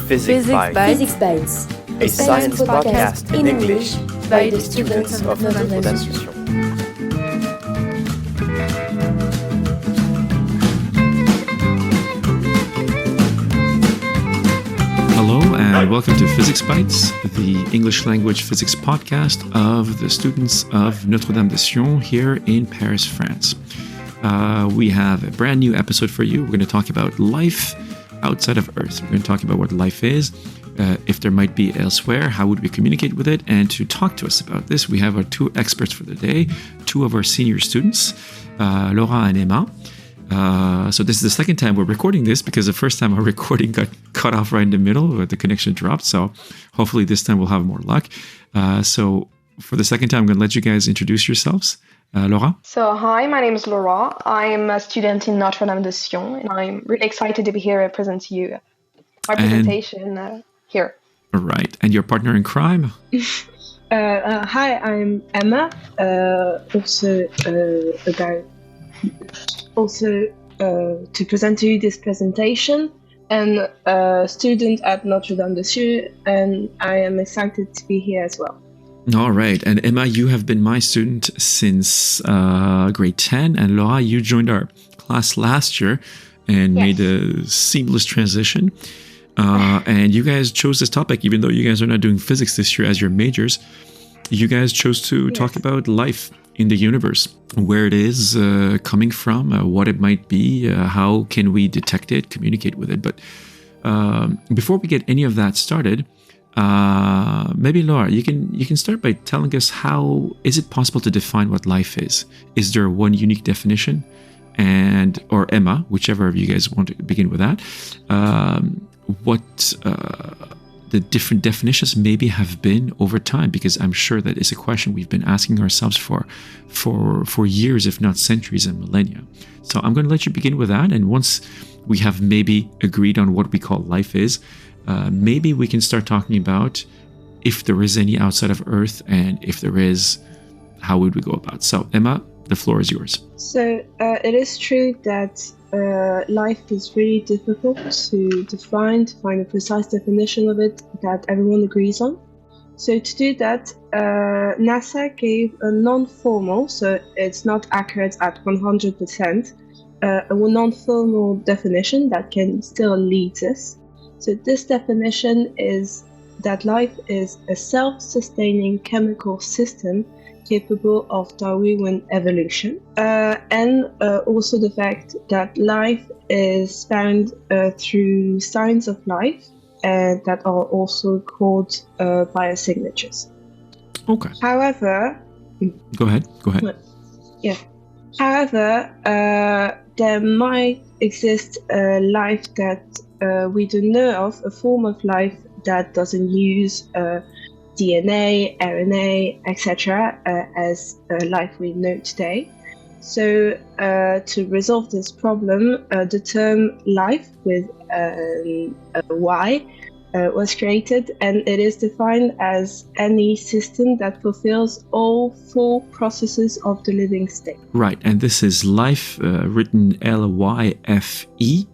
Physics Bites, Physics Bites, a science podcast in English by the students of Notre-Dame de Sion. Hello and welcome to Physics Bites, the English language physics podcast of the students of Notre-Dame de Sion here in Paris, France. We have a brand new episode for you. We're going to talk about life outside of Earth. We're going to talk about what life is, if there might be elsewhere, how would we communicate with it, and to talk to us about this, we have our two experts for the day, two of our senior students, Laura and Emma. So this is the second time we're recording this because the first time our recording got cut off right in the middle, the connection dropped. So hopefully this time we'll have more luck. So for the second time, I'm going to let you guys introduce yourselves. Laura? So hi, my name is Laura. I'm a student in Notre-Dame de Sion, and I'm really excited to be here and present to you my presentation here. All right. And your partner in crime? Hi, I'm Emma. To present to you this presentation, and a student at Notre-Dame de Sion, and I am excited to be here as well. All right. And Emma, you have been my student since grade 10. And Laura, you joined our class last year and made a seamless transition. And you guys chose this topic, even though you guys are not doing physics this year as your majors. You guys chose to talk about life in the universe, where it is coming from, what it might be, how can we detect it, communicate with it. But before we get any of that started, maybe Laura, you can start by telling us how is it possible to define what life is? Is there one unique definition? And or Emma, whichever of you guys want to begin with that, what the different definitions maybe have been over time, because I'm sure that is a question we've been asking ourselves for years, if not centuries and millennia. So I'm going to let you begin with that, and once we have maybe agreed on what we call life is, maybe we can start talking about if there is any outside of Earth, and if there is, how would we go about? So Emma, the floor is yours. So it is true that life is really difficult to find a precise definition of it that everyone agrees on. So to do that, NASA gave a non-formal, so it's not accurate at 100%, a non-formal definition that can still lead us. So this definition is that life is a self-sustaining chemical system capable of Darwinian evolution, and also the fact that life is found through signs of life that are also called biosignatures. Okay. However, Go ahead. Yeah. However, there might exist a life that we don't know of, a form of life that doesn't use DNA, RNA, etc. As life we know today. So to resolve this problem, the term life with a Y was created, and it is defined as any system that fulfills all four processes of the living state. Right, and this is life, written L-Y-F-E.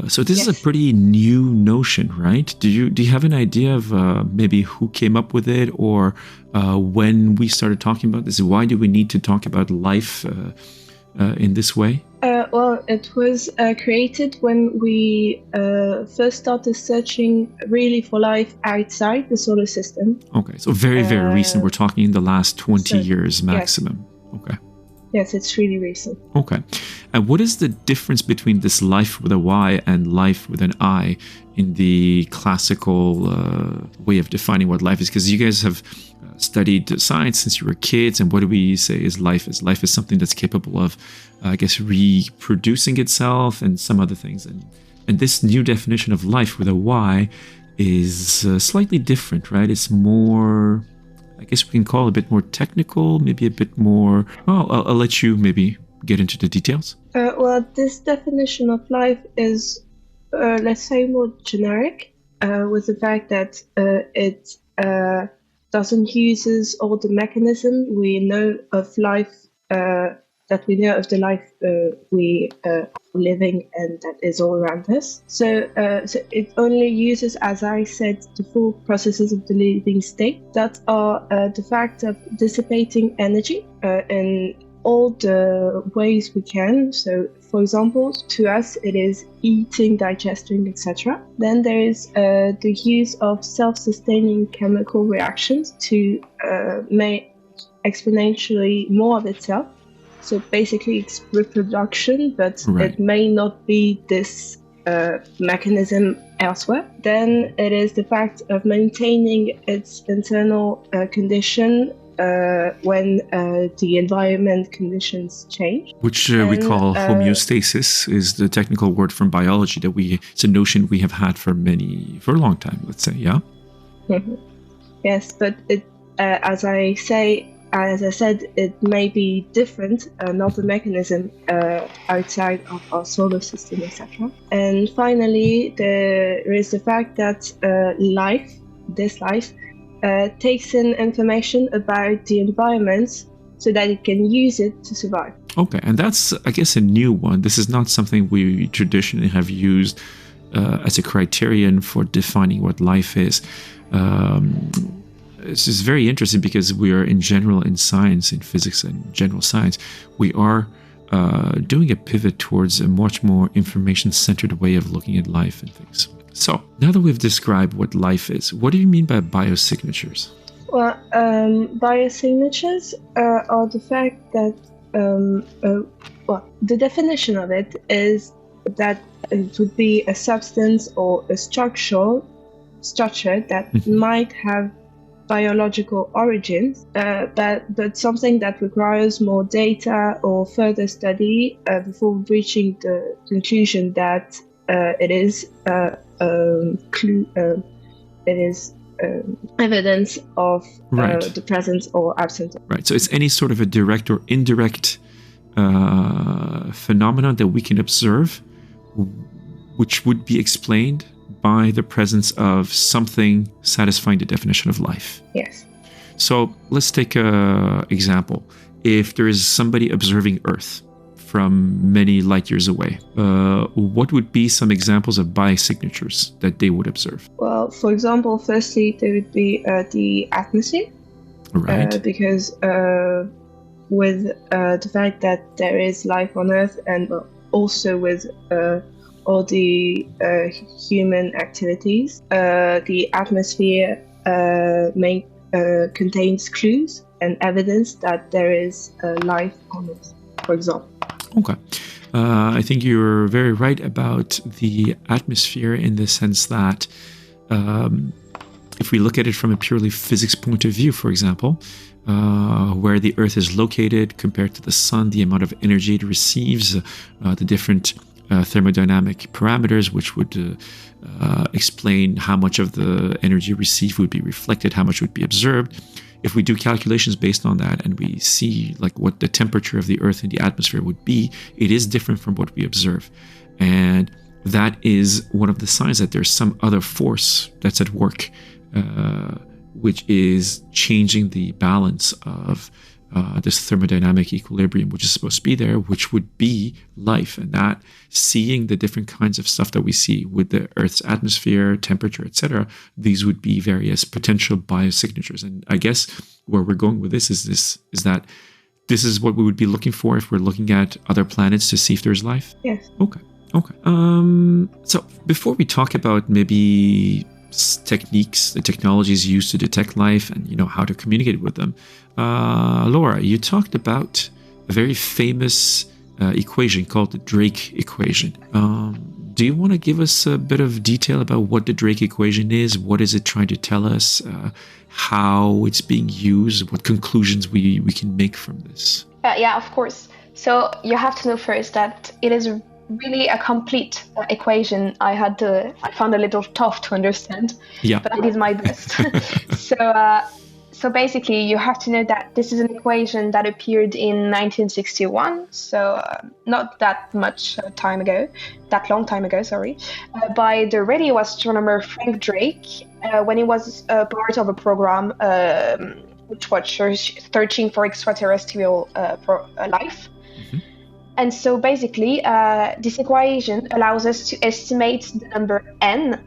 So this is a pretty new notion, right? Do you have an idea of maybe who came up with it, or when we started talking about this? Why do we need to talk about life in this way? Well, it was created when we first started searching really for life outside the solar system. Okay, so very recent. We're talking in the last 20 years maximum. Yes. Okay. Yes, it's really recent. Okay. And what is the difference between this life with a Y and life with an I in the classical way of defining what life is? Because you guys have studied science since you were kids, and what do we say is life is? Life is something that's capable of, I guess, reproducing itself and some other things. And this new definition of life with a Y is slightly different, right? It's more, I guess we can call it a bit more technical, maybe a bit more... Well, I'll let you maybe get into the details. Well, this definition of life is, let's say, more generic, with the fact that it doesn't use all the mechanism we know of life that we know of the life we are living and that is all around us. So it only uses, as I said, the full processes of the living state that are the fact of dissipating energy in all the ways we can. So, for example, to us it is eating, digesting, etc. Then there is the use of self-sustaining chemical reactions to make exponentially more of itself. So basically it's reproduction, but it may not be this mechanism elsewhere. Then it is the fact of maintaining its internal condition when the environment conditions change. Which we call homeostasis, is the technical word from biology that it's a notion we have had for a long time, let's say, yeah? Yes, but as I said, it may be different, not a mechanism outside of our solar system, etc. And finally, there is the fact that this life, takes in information about the environment so that it can use it to survive. Okay, and that's, I guess, a new one. This is not something we traditionally have used as a criterion for defining what life is. This is very interesting because we are in science, in physics and general science, we are doing a pivot towards a much more information-centered way of looking at life and things. So, now that we've described what life is, what do you mean by biosignatures? Well, biosignatures are the fact that, the definition of it is that it would be a substance or a structure that might have biological origins, but something that requires more data or further study before reaching the conclusion that it is evidence of the presence or absence. Right. So it's any sort of a direct or indirect phenomenon that we can observe, which would be explained by the presence of something satisfying the definition of life. Yes. So let's take an example. If there is somebody observing Earth from many light years away, what would be some examples of biosignatures that they would observe? Well, for example, firstly, there would be the atmosphere. Right. Because with the fact that there is life on Earth, and also with all the human activities, the atmosphere contains clues and evidence that there is life on it, for example. Okay. I think you're very right about the atmosphere in the sense that if we look at it from a purely physics point of view, for example, where the Earth is located compared to the Sun, the amount of energy it receives, the different thermodynamic parameters, which would explain how much of the energy received would be reflected, how much would be absorbed. If we do calculations based on that and we see like what the temperature of the Earth in the atmosphere would be, it is different from what we observe. And that is one of the signs that there's some other force that's at work, which is changing the balance of this thermodynamic equilibrium, which is supposed to be there, which would be life. And that seeing the different kinds of stuff that we see with the Earth's atmosphere, temperature, etc., these would be various potential biosignatures. And I guess where we're going with this is that this is what we would be looking for if we're looking at other planets to see if there's life? Yes. Okay. So before we talk about maybe techniques, the technologies used to detect life and how to communicate with them, Laura, you talked about a very famous equation called the Drake equation. Do you want to give us a bit of detail about what the Drake equation is? What is it trying to tell us? How it's being used? What conclusions we can make from this? Yeah, of course. So you have to know first that it is really a complete equation. I found a little tough to understand, but I did my best. So basically, you have to know that this is an equation that appeared in 1961, so not that long time ago, by the radio astronomer Frank Drake, when he was part of a program which was searching for extraterrestrial life. And so basically, this equation allows us to estimate the number n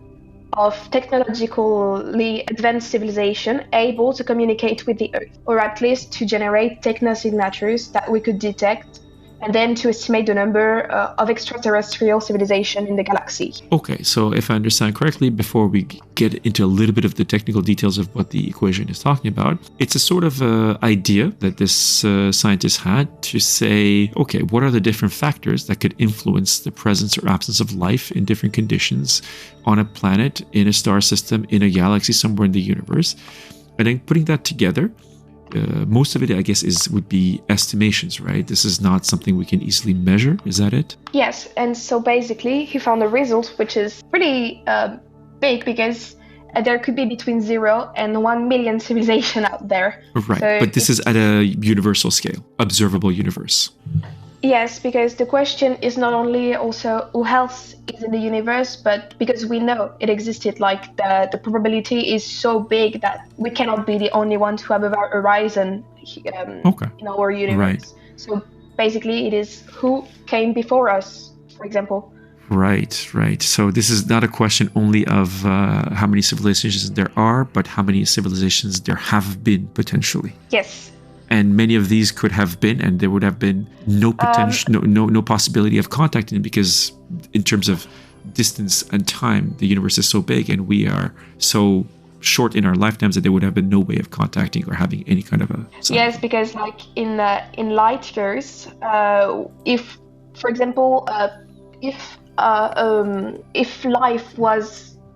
of technologically advanced civilization able to communicate with the Earth, or at least to generate technosignatures that we could detect, and then to estimate the number of extraterrestrial civilization in the galaxy. Okay, so if I understand correctly, before we get into a little bit of the technical details of what the equation is talking about, it's a sort of idea that this scientist had to say, okay, what are the different factors that could influence the presence or absence of life in different conditions on a planet, in a star system, in a galaxy, somewhere in the universe? And then putting that together, most of it, I guess, would be estimations, right? This is not something we can easily measure. Is that it? Yes, and so basically he found a result which is pretty big, because there could be between 0 and 1 million civilization out there. Right, so but this is at a universal scale, observable universe. Yes, because the question is not only also who else is in the universe, but because we know it existed, like the probability is so big that we cannot be the only ones who have a horizon in our universe. Right. So basically it is who came before us, for example. Right. So this is not a question only of how many civilizations there are, but how many civilizations there have been potentially. Yes. And many of these could have been, and there would have been no potential, no possibility of contacting them, because in terms of distance and time, the universe is so big, and we are so short in our lifetimes that there would have been no way of contacting or having any kind of a. Yes, because like in light years, if, for example, if life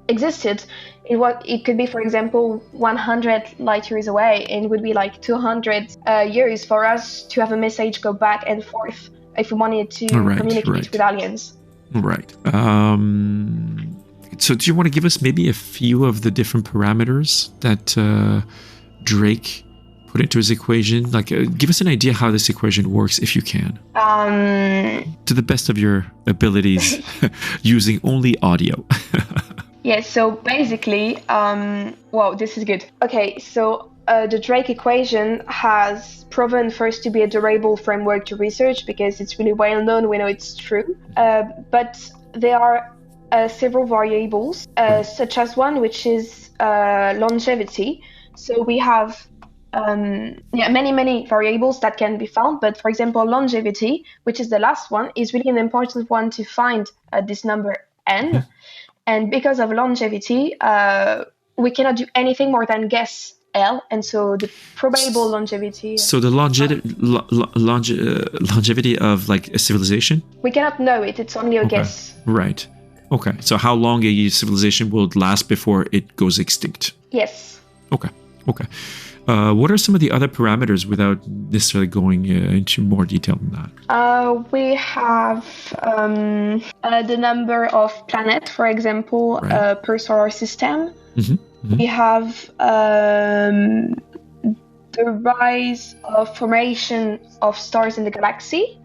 existed, it could be, for example, 100 light years away, and it would be like 200 years for us to have a message go back and forth if we wanted to communicate with aliens. Right. So do you want to give us maybe a few of the different parameters that Drake put into his equation? Like, give us an idea how this equation works, if you can. To the best of your abilities, using only audio. Yes, so basically, wow, this is good. Okay, so the Drake equation has proven first to be a durable framework to research, because it's really well known, we know it's true. But there are several variables, such as one which is longevity. So we have many variables that can be found, but for example, longevity, which is the last one, is really an important one to find this number n. And because of longevity, we cannot do anything more than guess L, and so the probable longevity. So the longevity of like a civilization? We cannot know it. It's only a guess. Right. Okay. So how long a civilization will last before it goes extinct? Yes. Okay. What are some of the other parameters without necessarily going into more detail than that? We have the number of planets, for example, per solar system. Mm-hmm. Mm-hmm. We have the rise of formation of stars in the galaxy.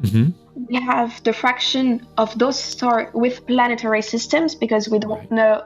Mm-hmm. We have the fraction of those stars with planetary systems, because we don't know,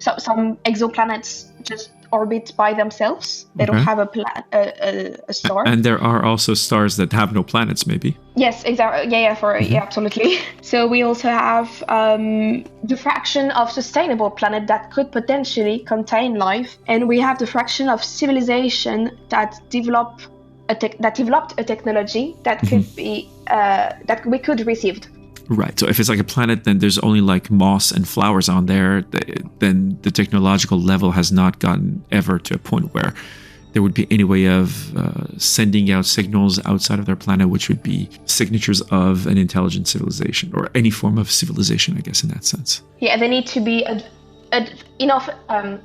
some exoplanets just orbit by themselves. They don't have a star. And there are also stars that have no planets, maybe. Yes, exactly. Yeah, absolutely. So we also have the fraction of sustainable planet that could potentially contain life, and we have the fraction of civilization that developed a technology that could be that we could receive. Right. So if it's like a planet, then there's only like moss and flowers on there. Then the technological level has not gotten ever to a point where there would be any way of sending out signals outside of their planet, which would be signatures of an intelligent civilization, or any form of civilization, I guess, in that sense. Yeah, they need to be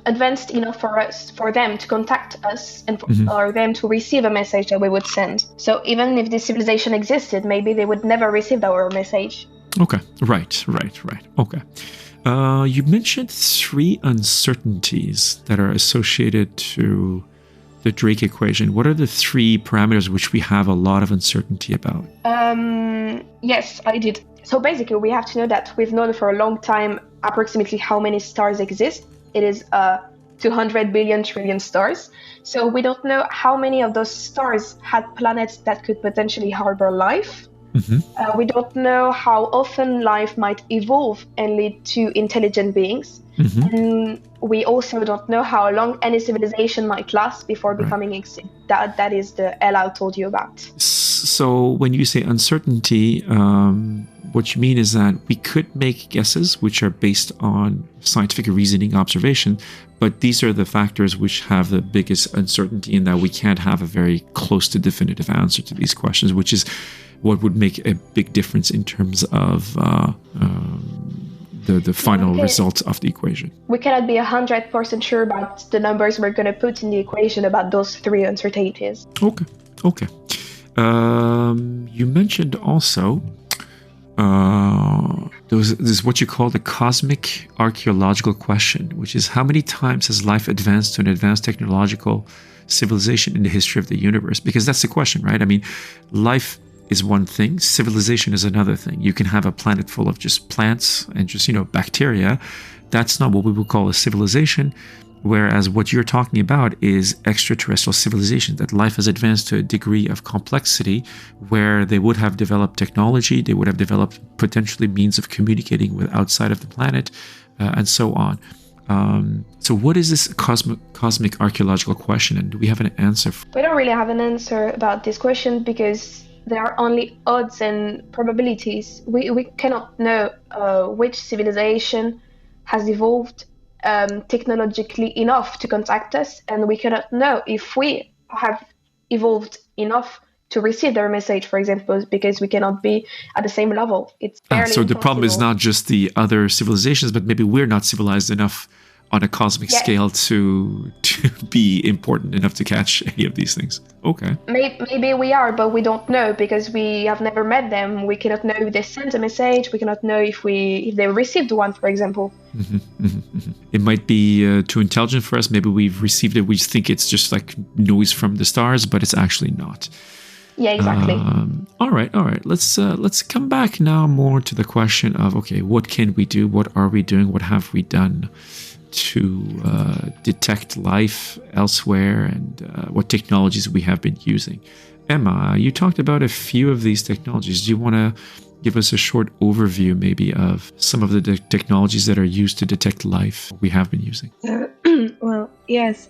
advanced enough for them to contact us, and for them to receive a message that we would send. So even if this civilization existed, maybe they would never receive our message. Okay, right. Okay. You mentioned 3 uncertainties that are associated to the Drake equation. What are the 3 parameters which we have a lot of uncertainty about? Yes, I did. So basically, we have to know that we've known for a long time approximately how many stars exist. It is 200 billion trillion stars. So we don't know how many of those stars had planets that could potentially harbor life. We don't know how often life might evolve and lead to intelligent beings. And we also don't know how long any civilization might last before becoming extinct. That is the L I told you about. So when you say uncertainty, what you mean is that we could make guesses which are based on scientific reasoning, observation, but these are the factors which have the biggest uncertainty in that we can't have a very close to definitive answer to these questions, which is what would make a big difference in terms of the final result of the equation. We cannot be 100% sure about the numbers we're going to put in the equation about those three uncertainties. Okay. You mentioned also this is what you call the cosmic archaeological question, which is how many times has life advanced to an advanced technological civilization in the history of the universe? Because that's the question, right? I mean, life is one thing, civilization is another thing. You can have a planet full of just plants and just, bacteria. That's not what we would call a civilization. Whereas what you're talking about is extraterrestrial civilization, that life has advanced to a degree of complexity where they would have developed technology, they would have developed potentially means of communicating with outside of the planet, and so on. So what is this cosmic archaeological question, and do we have an answer? We don't really have an answer about this question because there are only odds and probabilities. We cannot know which civilization has evolved technologically enough to contact us, and we cannot know if we have evolved enough to receive their message, for example, because we cannot be at the same level. It's fairly so the problem is not just the other civilizations, but maybe we're not civilized enough on a cosmic scale to be important enough to catch any of these things. Okay. Maybe we are, but we don't know because we have never met them. We cannot know if they sent a message. We cannot know if they received one, for example. It might be too intelligent for us. Maybe we've received it. We just think it's just like noise from the stars, but it's actually not. Yeah, exactly. All right. Let's come back now more to the question of, okay, what can we do? What are we doing? What have we done to detect life elsewhere, and what technologies we have been using? Emma, you talked about a few of these technologies. Do you want to give us a short overview maybe of some of the technologies that are used to detect life we have been using? Well, yes.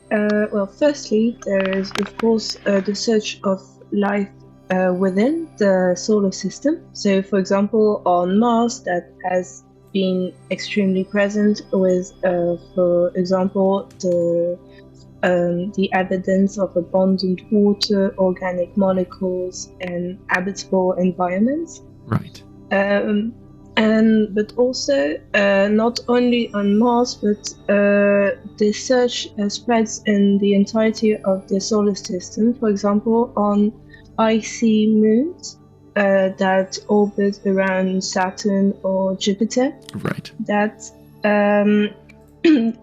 Firstly, there is, of course, the search of life within the solar system. So, for example, on Mars, that has been extremely present with, for example, the evidence of abundant water, organic molecules, and habitable environments. Right. But also not only on Mars, but the search spreads in the entirety of the solar system. For example, on icy moons that orbit around Saturn or Jupiter. Right. That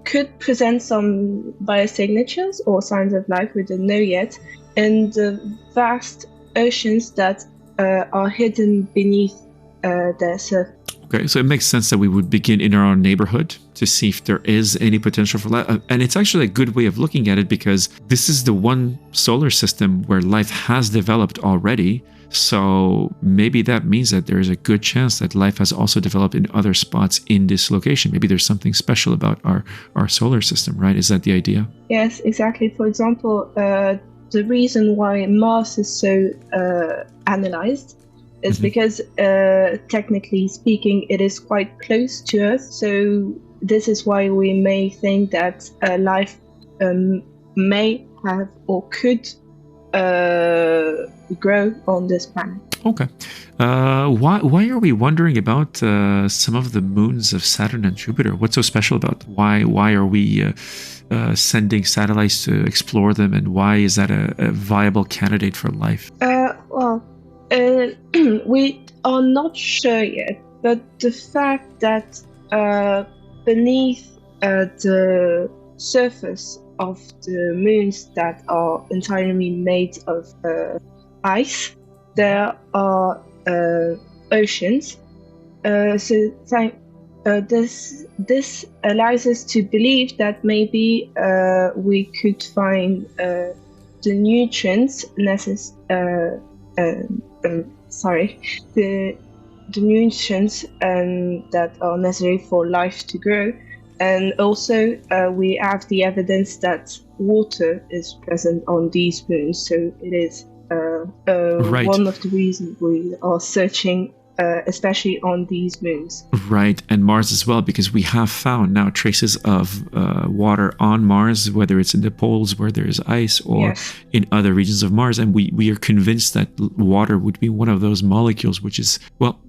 could present some biosignatures or signs of life we don't know yet, and the vast oceans that are hidden beneath their surface. Okay, so it makes sense that we would begin in our own neighborhood to see if there is any potential for life. And it's actually a good way of looking at it because this is the one solar system where life has developed already. So maybe that means that there is a good chance that life has also developed in other spots in this location. Maybe there's something special about our solar system, right? Is that the idea? Yes, exactly. For example, the reason why Mars is so analyzed is because, technically speaking, it is quite close to Earth. So this is why we may think that life may have or could grow on this planet. Okay. Why are we wondering about some of the moons of Saturn and Jupiter? What's so special about them? Why are we sending satellites to explore them, and why is that a viable candidate for life? We are not sure yet, but the fact that beneath the surface of the moons that are entirely made of ice, there are oceans. This allows us to believe that maybe we could find the nutrients the nutrients that are necessary for life to grow. And also, we have the evidence that water is present on these moons. So it is one of the reasons we are searching, especially on these moons. Right, and Mars as well, because we have found now traces of water on Mars, whether it's in the poles where there is ice or in other regions of Mars. And we are convinced that water would be one of those molecules, which is, well,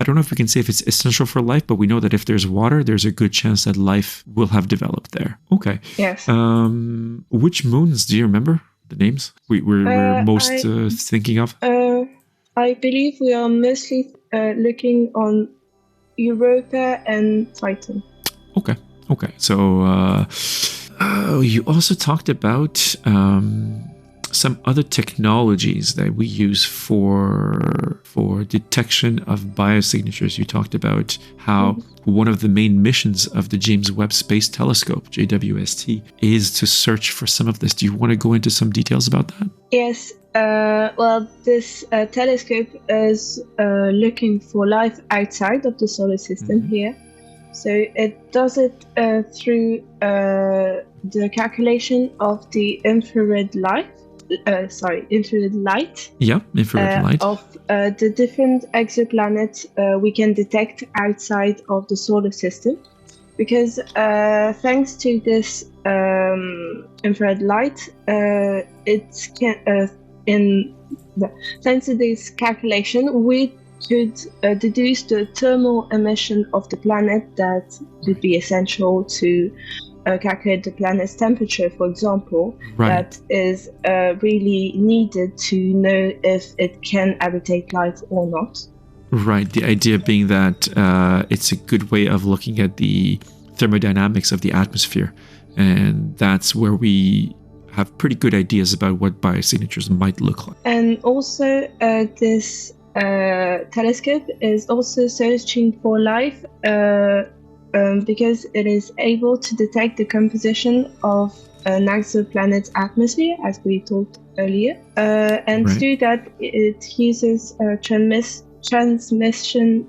I don't know if we can say if it's essential for life, but we know that if there's water, there's a good chance that life will have developed there. Okay. Yes. Which moons do you remember the names we're most thinking of? I believe we are mostly looking on Europa and Titan. Okay. So you also talked about some other technologies that we use for detection of biosignatures. You talked about how one of the main missions of the James Webb Space Telescope, JWST, is to search for some of this. Do you want to go into some details about that? Yes. Well, this telescope is looking for life outside of the solar system here. So it does it through the calculation of the infrared light. Infrared light. Yeah, infrared light. Of the different exoplanets we can detect outside of the solar system. Because thanks to this infrared light, thanks to this calculation, we could deduce the thermal emission of the planet that would be essential to calculate the planet's temperature, for example, that is really needed to know if it can habitate life or not. Right. The idea being that it's a good way of looking at the thermodynamics of the atmosphere. And that's where we have pretty good ideas about what biosignatures might look like. And also, this telescope is also searching for life because it is able to detect the composition of an exoplanet's atmosphere, as we talked earlier. And to do that, it uses transmission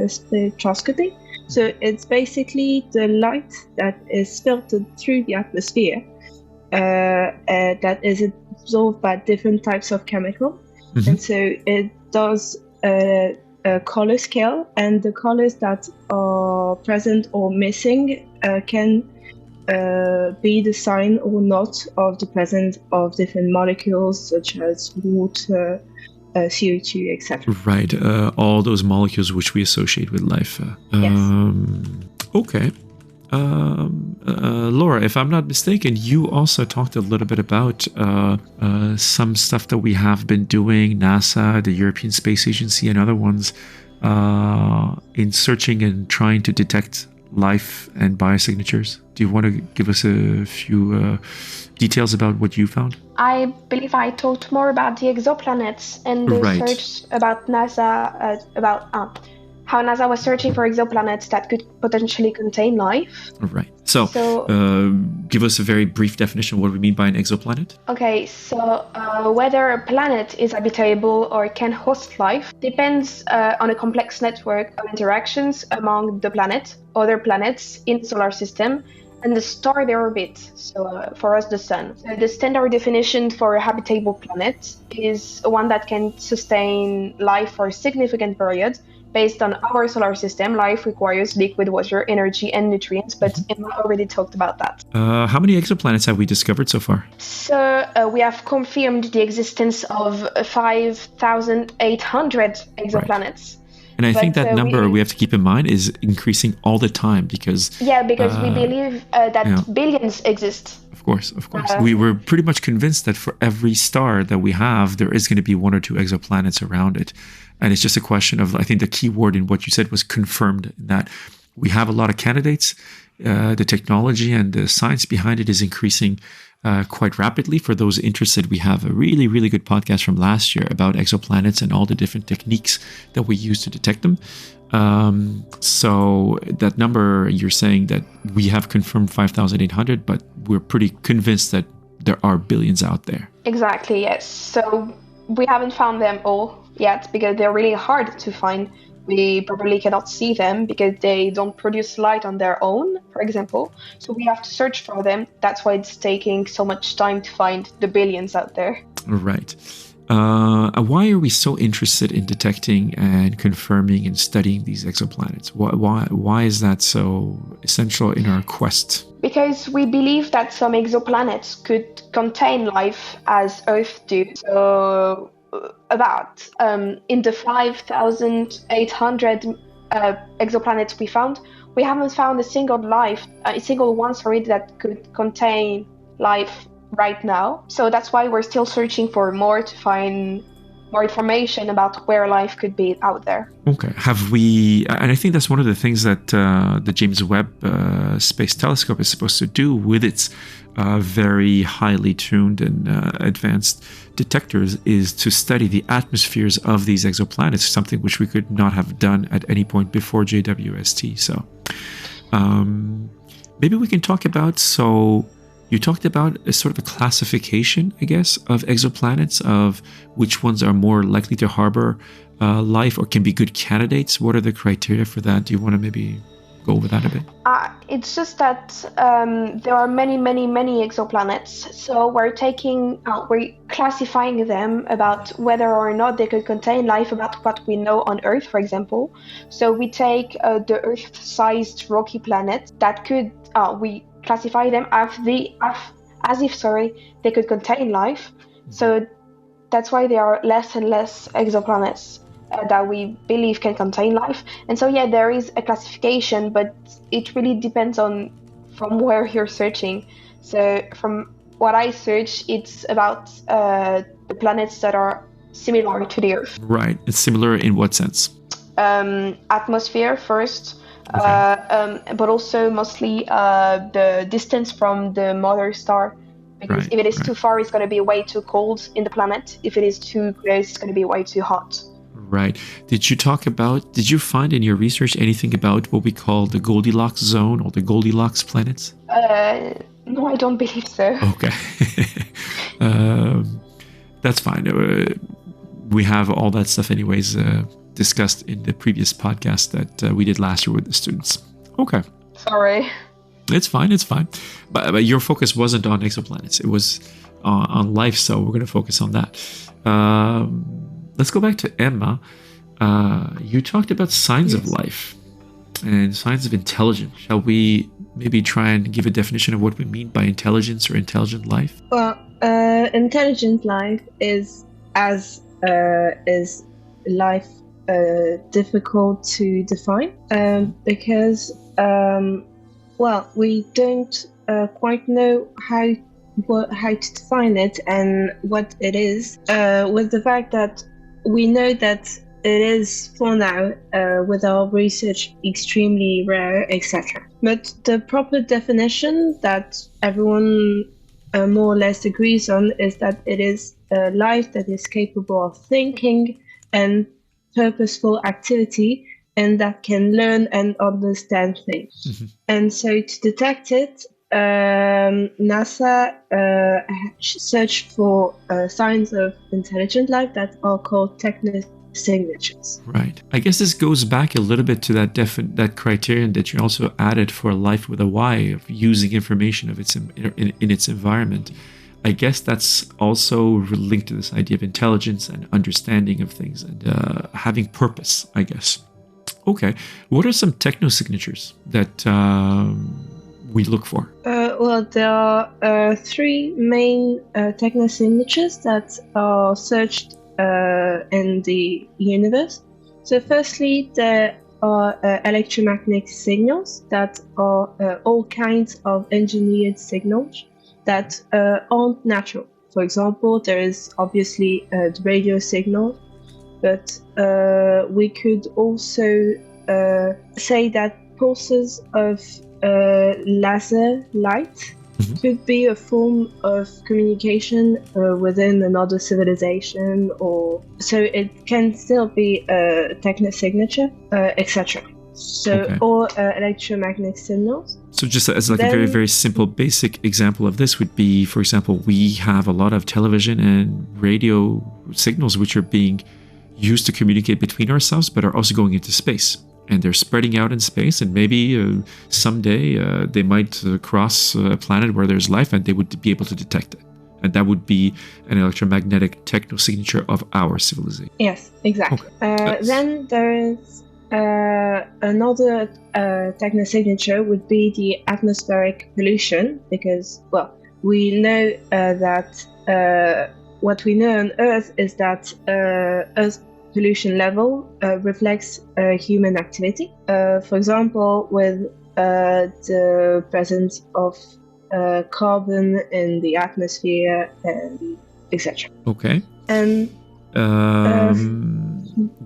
spectroscopy. So it's basically the light that is filtered through the atmosphere that is absorbed by different types of chemical. And so it does a color scale, and the colors that are present or missing can be the sign or not of the presence of different molecules such as water, CO2, etc. Right, all those molecules which we associate with life. Okay. Laura, if I'm not mistaken, you also talked a little bit about some stuff that we have been doing, NASA, the European Space Agency, and other ones, in searching and trying to detect life and biosignatures. Do you want to give us a few details about what you found? I believe I talked more about the exoplanets and the search about NASA, about how NASA was searching for exoplanets that could potentially contain life. Right. So give us a very brief definition of what we mean by an exoplanet. Okay, so whether a planet is habitable or can host life depends on a complex network of interactions among the planet, other planets in the solar system, and the star they orbit, so for us the sun. So the standard definition for a habitable planet is one that can sustain life for a significant period. Based on our solar system, life requires liquid water, energy, and nutrients, but Emma already talked about that. How many exoplanets have we discovered so far? So we have confirmed the existence of 5,800 exoplanets. And I think that number we have to keep in mind is increasing all the time because... Yeah, because we believe that billions exist. Of course. We were pretty much convinced that for every star that we have, there is going to be one or two exoplanets around it. And it's just a question of, I think the key word in what you said was confirmed, that we have a lot of candidates. The technology and the science behind it is increasing quite rapidly. For those interested, we have a really, really good podcast from last year about exoplanets and all the different techniques that we use to detect them. So that number, you're saying that we have confirmed 5,800, but we're pretty convinced that there are billions out there. Exactly, yes. So we haven't found them all yet because they're really hard to find. We probably cannot see them because they don't produce light on their own, for example. So we have to search for them. That's why it's taking so much time to find the billions out there. Right. Why are we so interested in detecting and confirming and studying these exoplanets? Why is that so essential in our quest? Because we believe that some exoplanets could contain life as Earth do. So about in the 5,800 exoplanets we found, we haven't found a single one that could contain life right now. So that's why we're still searching for more to find more information about where life could be out there. Okay. And I think that's one of the things that the James Webb Space Telescope is supposed to do with its very highly tuned and advanced detectors, is to study the atmospheres of these exoplanets, something which we could not have done at any point before JWST. So maybe we can talk about, you talked about a sort of a classification, I guess, of exoplanets, of which ones are more likely to harbor life or can be good candidates. What are the criteria for that? Do you want to maybe go over that a bit? It's just that there are many exoplanets. So we're classifying them about whether or not they could contain life, about what we know on Earth, for example. So we take the Earth-sized rocky planet that could, we classify them as if they could contain life. So that's why there are less and less exoplanets that we believe can contain life. And so there is a classification, but it really depends on from where you're searching. So from what I search, it's about the planets that are similar to the Earth. Right. It's similar in what sense? Atmosphere first. Okay. But also mostly the distance from the mother star, because if it is too far, it's going to be way too cold in the planet. If it is too close, it's going to be way too hot. Right. Did you find in your research anything about what we call the Goldilocks zone or the Goldilocks planets? No, I don't believe so. Okay. That's fine. We have all that stuff anyways discussed in the previous podcast that we did last year with the students. Okay. Sorry. It's fine. But your focus wasn't on exoplanets. It was on life, so we're going to focus on that. Let's go back to Emma. You talked about signs of life and signs of intelligence. Shall we maybe try and give a definition of what we mean by intelligence or intelligent life? Well, intelligent life is life difficult to define because we don't quite know how to define it and what it is, with the fact that we know that it is, for now, with our research, extremely rare, etc. But the proper definition that everyone more or less agrees on is that it is a life that is capable of thinking and purposeful activity, and that can learn and understand things. Mm-hmm. And so to detect it, NASA searched for signs of intelligent life that are called technosignatures. Right. I guess this goes back a little bit to that criterion that you also added for life with a Y, of using information of its in its environment. I guess that's also linked to this idea of intelligence and understanding of things and having purpose, I guess. Okay. What are some technosignatures that we look for? There are three main technosignatures that are searched in the universe. So firstly, there are electromagnetic signals that are all kinds of engineered signals that aren't natural. For example, there is obviously the radio signal, but we could also say that pulses of laser light could be a form of communication within another civilization, or so it can still be a technosignature, etc. or electromagnetic signals. So just as like a very, very simple, basic example of this would be, for example, we have a lot of television and radio signals which are being used to communicate between ourselves, but are also going into space. And they're spreading out in space, and maybe someday they might cross a planet where there's life, and they would be able to detect it. And that would be an electromagnetic techno-signature of our civilization. Yes, exactly. Okay. Then there is another techno-signature would be the atmospheric pollution, because, well, we know that what we know on Earth is that Earth's pollution level reflects human activity. For example, with the presence of carbon in the atmosphere, and etc. Okay. And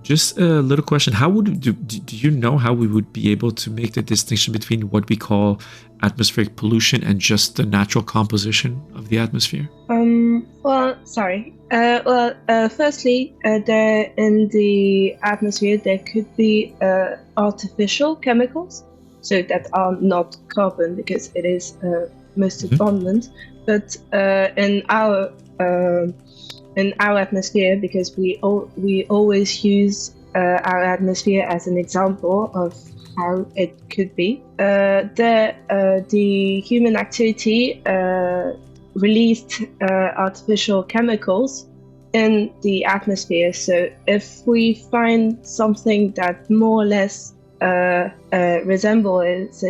just a little question: how would do you know how we would be able to make the distinction between what we call atmospheric pollution and just the natural composition of the atmosphere? Firstly, there in the atmosphere there could be artificial chemicals, so that are not carbon because it is most abundant, but in our atmosphere, because we always use our atmosphere as an example of how it could be. The human activity released artificial chemicals in the atmosphere. So if we find something that more or less resembles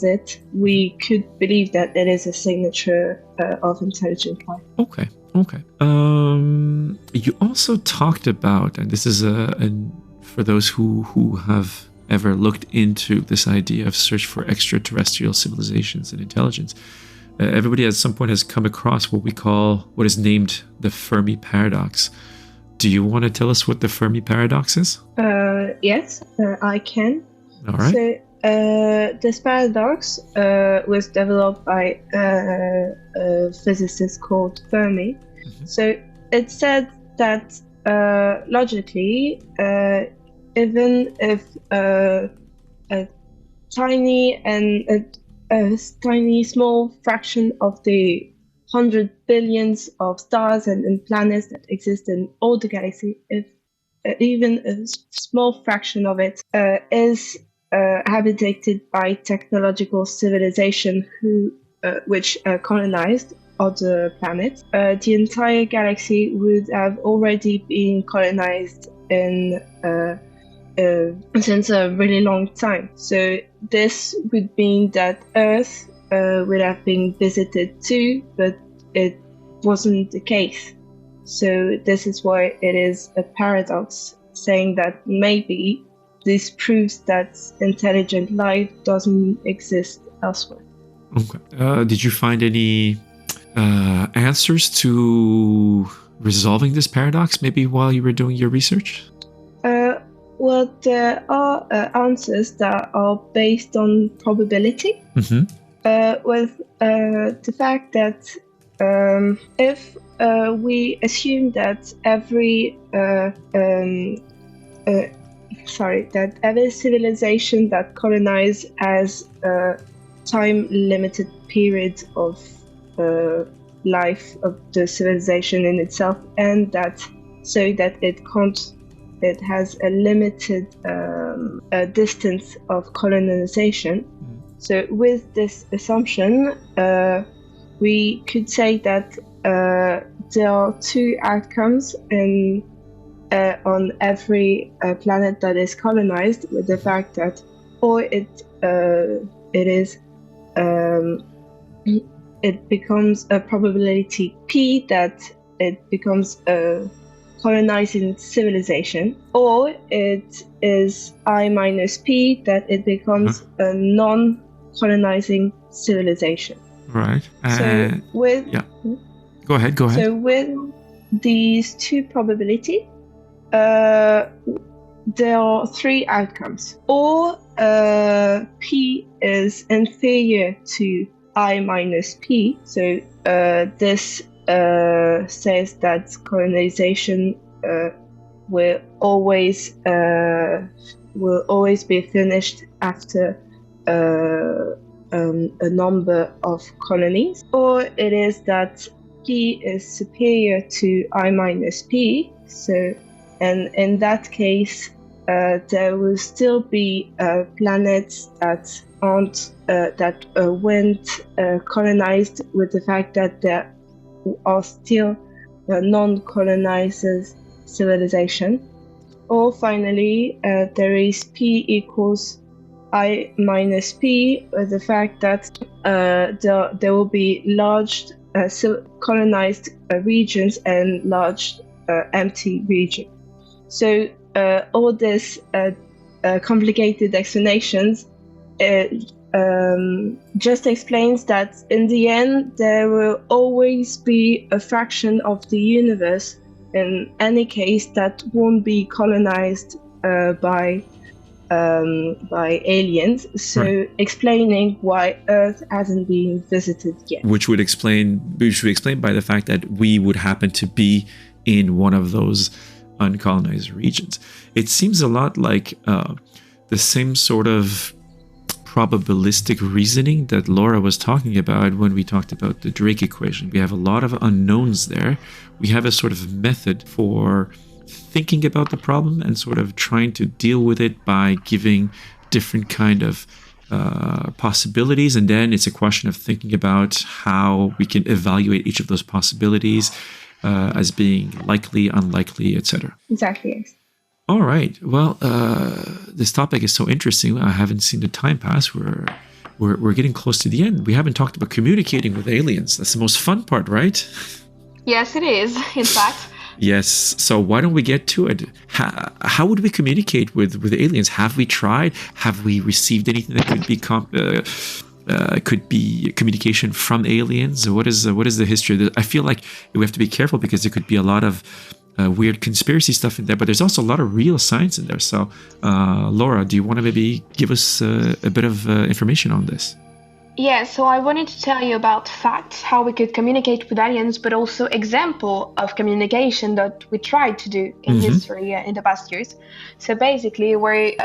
it, we could believe that it is a signature of intelligent life. Okay. You also talked about, and this is for those who have ever looked into this idea of search for extraterrestrial civilizations and intelligence, everybody at some point has come across what is named the Fermi paradox. Do you want to tell us what the Fermi paradox is? Yes, I can. All right. So this paradox was developed by a physicist called Fermi. Mm-hmm. So it said that logically, even if a tiny small fraction of the 100 billions of stars and planets that exist in all the galaxy, if even a small fraction of it is habitated by technological civilization which colonized other planets, the entire galaxy would have already been colonized since a really long time. So this would mean that Earth would have been visited too, but it wasn't the case. So this is why it is a paradox, saying that maybe this proves that intelligent life doesn't exist elsewhere. Okay. Did you find any answers to resolving this paradox, maybe while you were doing your research? Well, there are answers that are based on probability. Mm-hmm. With the fact that if we assume that every civilization that colonizes has a time-limited period of life of the civilization in itself, and that it has a limited distance of colonization. So with this assumption, we could say that there are two outcomes on every planet that is colonized, with the fact that it becomes a probability P that it becomes a colonizing civilization, or it is I minus P that it becomes a non-colonizing civilization. Right. Go ahead. So with these two probabilities, there are three outcomes. Or P is inferior to I minus P. So this says that colonization will always will always be finished after a number of colonies, or it is that P is superior to I minus P. So, and in that case, there will still be planets that weren't colonized, with the fact that there are still non-colonizers civilization. Or finally, there is P equals I minus P, with the fact that there will be large colonized regions and large empty regions. So all these complicated explanations just explains that in the end there will always be a fraction of the universe in any case that won't be colonized by aliens, so right. Explaining why Earth hasn't been visited yet. Which would be explained by the fact that we would happen to be in one of those uncolonized regions. It seems a lot like the same sort of probabilistic reasoning that Laura was talking about when we talked about the Drake equation. We have a lot of unknowns there. We have a sort of method for thinking about the problem and sort of trying to deal with it by giving different kind of possibilities, and then it's a question of thinking about how we can evaluate each of those possibilities as being likely, unlikely, etc. Exactly, yes. All right. Well, this topic is so interesting. I haven't seen the time pass. We're getting close to the end. We haven't talked about communicating with aliens. That's the most fun part, right? Yes, it is, in fact. Yes. So why don't we get to it? How would we communicate with aliens? Have we tried? Have we received anything that could be communication from aliens? What is the history of this? I feel like we have to be careful because there could be a lot of weird conspiracy stuff in there, but there's also a lot of real science in there. So, Laura, do you want to maybe give us a bit of information on this? Yeah, so I wanted to tell you about facts, how we could communicate with aliens, but also example of communication that we tried to do in history in the past years. So basically, we're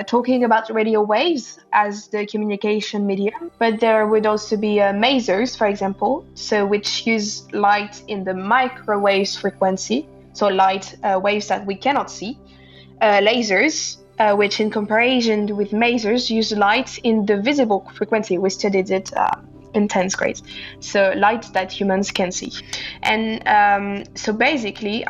talking about radio waves as the communication medium, but there would also be masers, for example, so which use light in the microwaves frequency, so light waves that we cannot see, lasers, which in comparison with masers use light in the visible frequency. We studied it in 10th grade. So light that humans can see. And so basically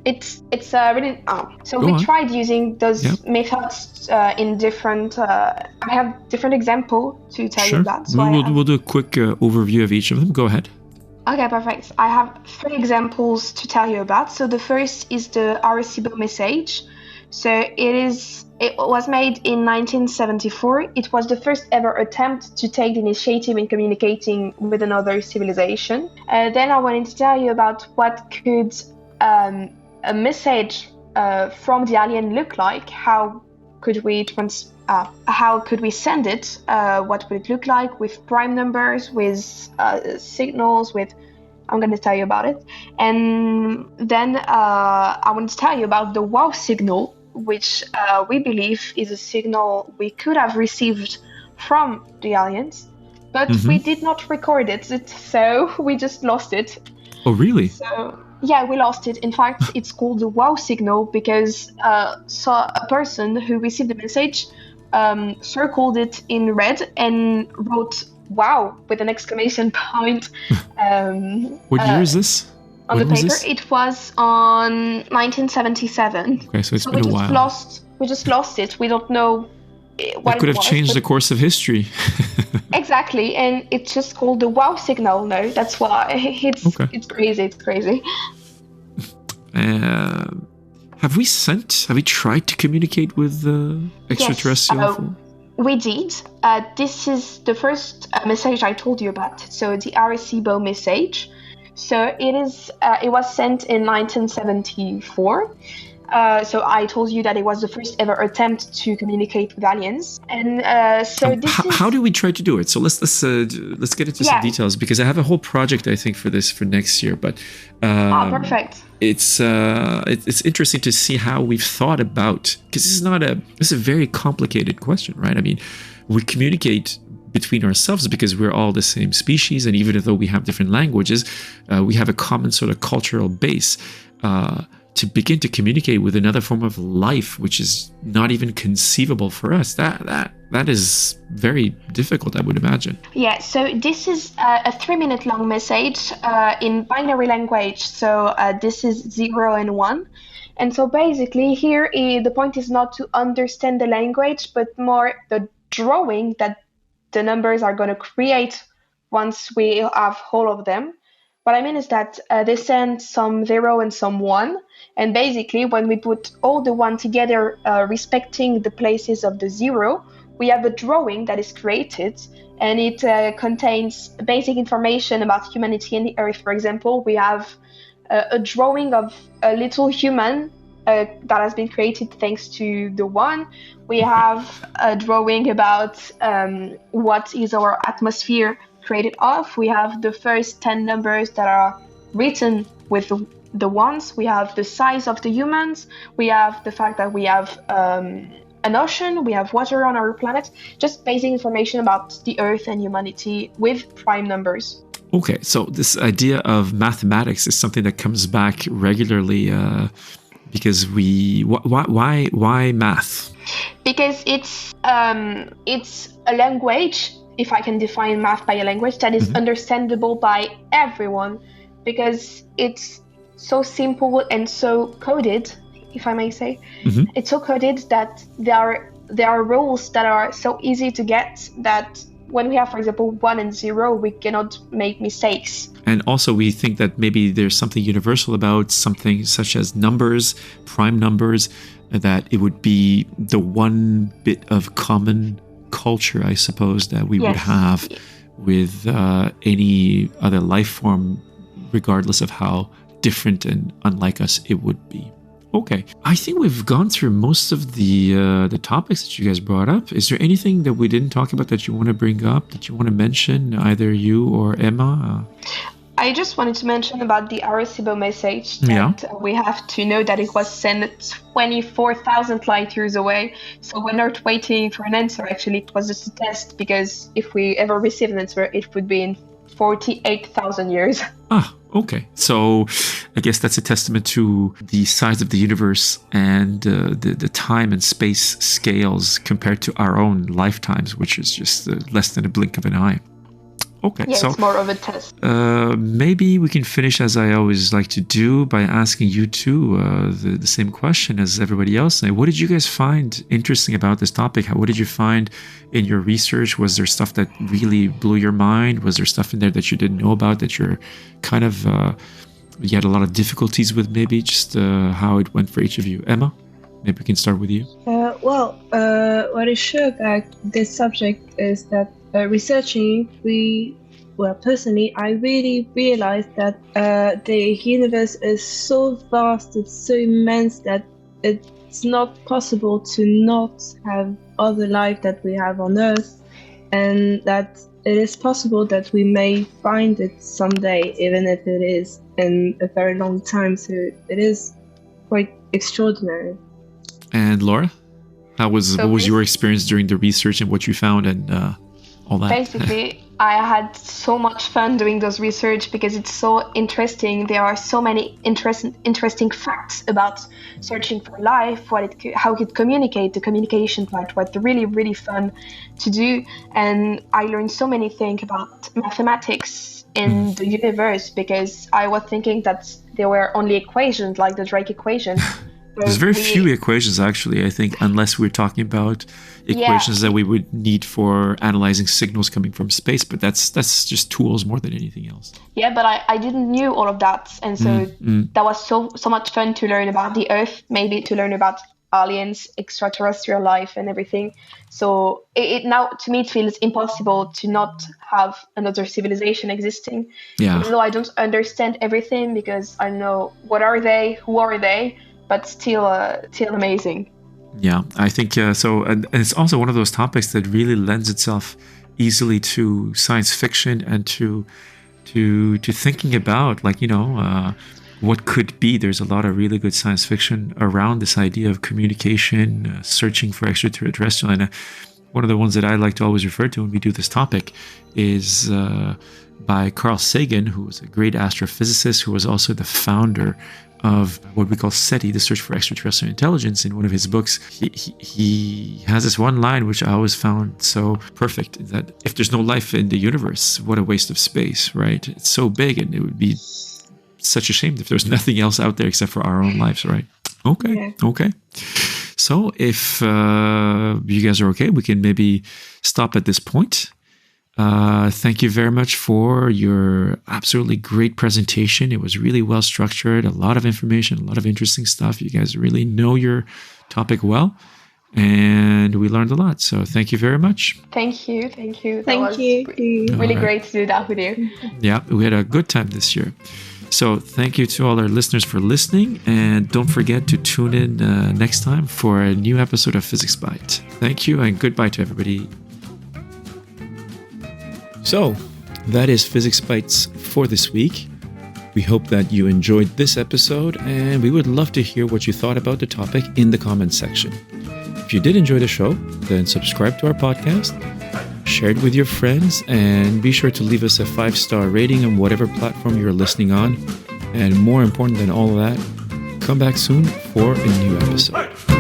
it's really, so we tried using those methods in different, I have different example to tell you that. So we'll do a quick overview of each of them. Go ahead. Okay, perfect. I have 3 examples to tell you about. So the first is the Arecibo message. So it was made in 1974. It was the first ever attempt to take the initiative in communicating with another civilization. Then I wanted to tell you about what could a message from the alien look like. How could we send it? What would it look like with prime numbers, with signals, with... I'm going to tell you about it. And then I want to tell you about the wow signal, which we believe is a signal we could have received from the aliens, but we did not record it, so we just lost it. Oh, really? So, yeah, we lost it. In fact, it's called the wow signal because a person who received the message circled it in red and wrote wow with an exclamation point. What year is this? On the paper, it was on 1977. Okay, so it's been a while. We just lost it. We don't know what it was. That could have changed the course of history. Exactly, and it's just called the wow signal. No, that's why it's crazy. It's crazy. Have we tried to communicate with extraterrestrial? Yes, we did. This is the first message I told you about. So the Arecibo message. So it was sent in 1974. So I told you that it was the first ever attempt to communicate with aliens, and how do we try to do it? So let's get into some details, because I have a whole project I think for next year. But perfect. It's interesting to see how we've thought about, because this is a very complicated question, right? I mean, we communicate between ourselves because we're all the same species, and even though we have different languages, we have a common sort of cultural base. To begin to communicate with another form of life, which is not even conceivable for us, that is very difficult, I would imagine. Yeah, so this is a 3-minute long message in binary language. So this is 0 and 1. And so basically here the point is not to understand the language, but more the drawing that the numbers are going to create once we have all of them. What I mean is that they send some 0 and some 1. And basically, when we put all the 1 together, respecting the places of the 0, we have a drawing that is created, and it contains basic information about humanity and the Earth. For example, we have a drawing of a little human that has been created thanks to the 1. We have a drawing about what is our atmosphere created of. We have the first 10 numbers that are written with the ones. We have the size of the humans. We have the fact that we have an ocean. We have water on our planet. Just basic information about the Earth and humanity with prime numbers. Okay, so this idea of mathematics is something that comes back regularly because why math? Because it's a language. If I can define math by a language that is understandable by everyone, because it's so simple and so coded, if I may say. It's so coded that there are rules that are so easy to get that when we have, for example, 1 and 0, we cannot make mistakes. And also we think that maybe there's something universal about something such as numbers, prime numbers, that it would be the one bit of common culture, I suppose, that we would have with any other life form, regardless of how different and unlike us it would be. Okay, I think we've gone through most of the topics that you guys brought up. Is there anything that we didn't talk about that you want to bring up, that you want to mention, either you or Emma? I just wanted to mention about the Arecibo message that we have to know that it was sent 24,000 light years away. So we're not waiting for an answer. Actually, it was just a test, because if we ever receive an answer, it would be in 48,000 years. Okay. So I guess that's a testament to the size of the universe and the time and space scales compared to our own lifetimes, which is just less than a blink of an eye. Okay, yeah, so it's more of a test. Maybe we can finish, as I always like to do, by asking you two the same question as everybody else. What did you guys find interesting about this topic? What did you find in your research? Was there stuff that really blew your mind? Was there stuff in there that you didn't know about that you're kind of you had a lot of difficulties with? Maybe just how it went for each of you. Emma, maybe we can start with you. What is sure about this subject is that researching, personally, I really realized that the universe is so vast, it's so immense that it's not possible to not have other life that we have on Earth, and that it is possible that we may find it someday, even if it is in a very long time. So it is quite extraordinary. And Laura, what was your experience during the research and what you found and all that? Basically, I had so much fun doing those research because it's so interesting. There are so many interesting facts about searching for life, how it communicate, the communication part was really, really fun to do. And I learned so many things about mathematics in the universe, because I was thinking that there were only equations like the Drake equation. There's very few equations, actually, I think, unless we're talking about equations that we would need for analyzing signals coming from space. But that's just tools more than anything else. Yeah, but I didn't knew all of that. And so that was so much fun to learn about the Earth, maybe to learn about aliens, extraterrestrial life and everything. So it now, to me, it feels impossible to not have another civilization existing. Yeah. Even though I don't understand everything, because I know what are they, who are they, but still amazing. Yeah, I think so. And it's also one of those topics that really lends itself easily to science fiction and to thinking about, like, what could be. There's a lot of really good science fiction around this idea of communication, searching for extraterrestrial. And one of the ones that I like to always refer to when we do this topic is by Carl Sagan, who was a great astrophysicist, who was also the founder of what we call SETI, the Search for Extraterrestrial Intelligence. In one of his books, he has this one line which I always found so perfect, that if there's no life in the universe, what a waste of space, right? It's so big, and it would be such a shame if there's nothing else out there except for our own lives, right? Okay. So if you guys are okay, we can maybe stop at this point. Thank you very much for your absolutely great presentation. It was really well structured, a lot of information, a lot of interesting stuff. You guys really know your topic well, and we learned a lot. So thank you very much. Thank you. Thank you. Really great to do that with you. Yeah, we had a good time this year. So thank you to all our listeners for listening, and don't forget to tune in next time for a new episode of Physics Bite. Thank you, and goodbye to everybody. So, that is Physics Bites for this week. We hope that you enjoyed this episode, and we would love to hear what you thought about the topic in the comments section. If you did enjoy the show, then subscribe to our podcast, share it with your friends, and be sure to leave us a 5-star rating on whatever platform you're listening on. And more important than all of that, come back soon for a new episode.